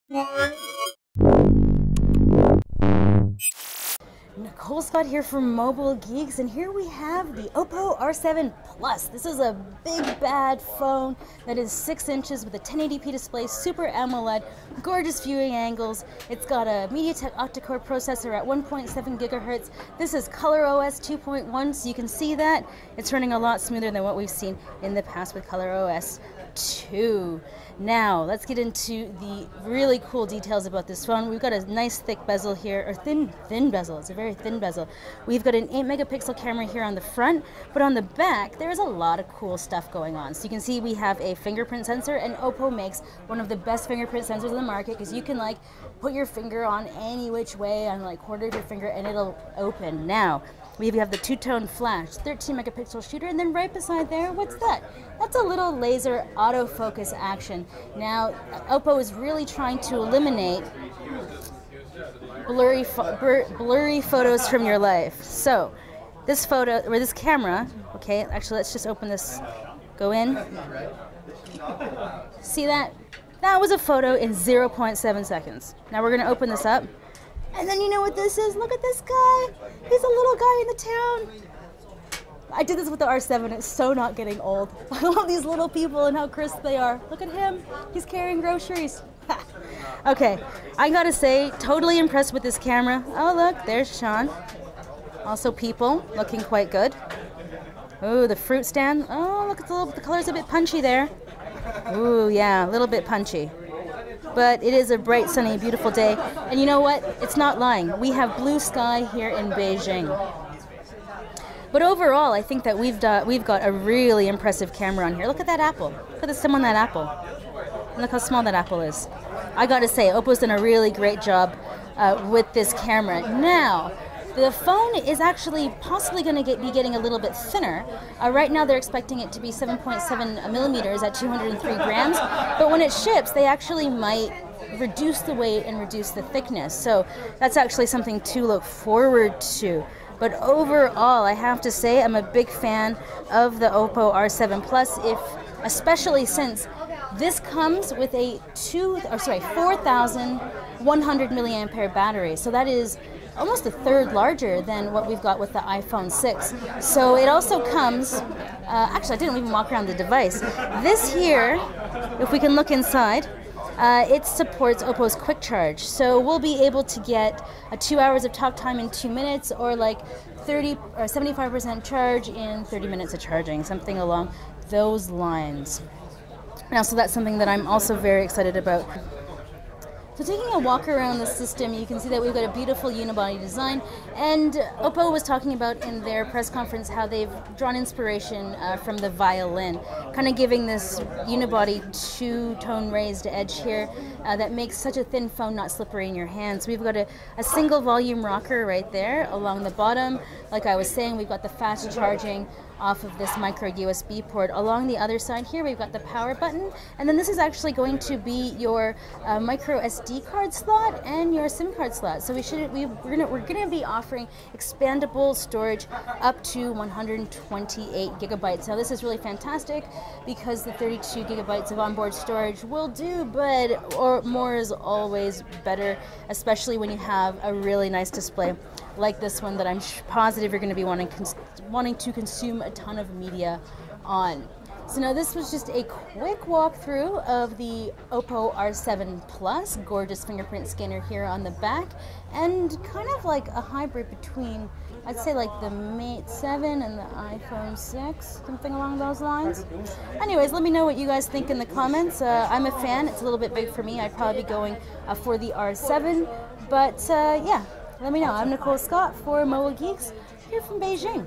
Nicole Scott here from Mobile Geeks, and here we have the Oppo R7 Plus. This is a big bad phone that is 6 inches with a 1080p display, Super AMOLED, gorgeous viewing angles. It's got a MediaTek octa-core processor at 1.7 gigahertz. This is ColorOS 2.1, so you can see that it's running a lot smoother than what we've seen in the past with ColorOS 2. Now, let's get into the really cool details about this phone. We've got a nice thick bezel here, or thin bezel. It's a very thin bezel. We've got an 8 megapixel camera here on the front, but on the back, there's a lot of cool stuff going on. So you can see we have a fingerprint sensor, and Oppo makes one of the best fingerprint sensors in the market because you can like put your finger on any which way on like quarter of your finger and it'll open. Now, we have the two-tone flash, 13 megapixel shooter, and then right beside there, what's that? That's a little laser autofocus action. Now, Oppo is really trying to eliminate blurry photos from your life. So, this photo, or this camera, okay, actually let's just open this, go in. See that? That was a photo in 0.7 seconds. Now we're gonna open this up. And then you know what this is? Look at this guy. He's a little guy in the town. I did this with the R7. It's so not getting old. I love these little people and how crisp they are. Look at him. He's carrying groceries. Okay, I gotta say, totally impressed with this camera. Oh, look, there's Sean. Also people, looking quite good. Ooh, the fruit stand. Oh, look, the color's a bit punchy there. Ooh, yeah, a little bit punchy. But it is a bright, sunny, beautiful day. And you know what? It's not lying. We have blue sky here in Beijing. But overall, I think that we've got a really impressive camera on here. Look at that apple. Look at the stem on that apple. And look how small that apple is. I gotta say, Oppo's done a really great job with this camera. Now, the phone is actually possibly going to be getting a little bit thinner. Right now they're expecting it to be 7.7 millimeters at 203 grams, but when it ships, they actually might reduce the weight and reduce the thickness. So that's actually something to look forward to. But overall, I have to say I'm a big fan of the Oppo R7 Plus, especially since this comes with a 4,100 milliampere battery. So that is almost a third larger than what we've got with the iPhone 6. So it also comes, actually I didn't even walk around the device. This here, if we can look inside, it supports Oppo's quick charge. So we'll be able to get 2 hours of talk time in 2 minutes, or like 30 or 75% charge in 30 minutes of charging, something along those lines. Now, so that's something that I'm also very excited about. So taking a walk around the system, you can see that we've got a beautiful unibody design, and Oppo was talking about in their press conference how they've drawn inspiration from the violin, kind of giving this unibody two-tone raised edge here that makes such a thin phone not slippery in your hands. We've got a single volume rocker right there along the bottom. Like I was saying, we've got the fast charging off of this micro USB port. Along the other side here, we've got the power button, and then this is actually going to be your micro SD card slot and your SIM card slot. So we're gonna be offering expandable storage up to 128 gigabytes. Now this is really fantastic because the 32 gigabytes of onboard storage will do, but more is always better, especially when you have a really nice display like this one that I'm positive you're going to be wanting to consume a ton of media on. So now this was just a quick walkthrough of the Oppo R7 Plus, gorgeous fingerprint scanner here on the back, and kind of like a hybrid between, I'd say like the Mate 7 and the iPhone 6, something along those lines. Anyways, let me know what you guys think in the comments. I'm a fan. It's a little bit big for me. I'd probably be going for the R7, but yeah. Let me know. I'm Nicole Scott for Mobile Geeks here from Beijing.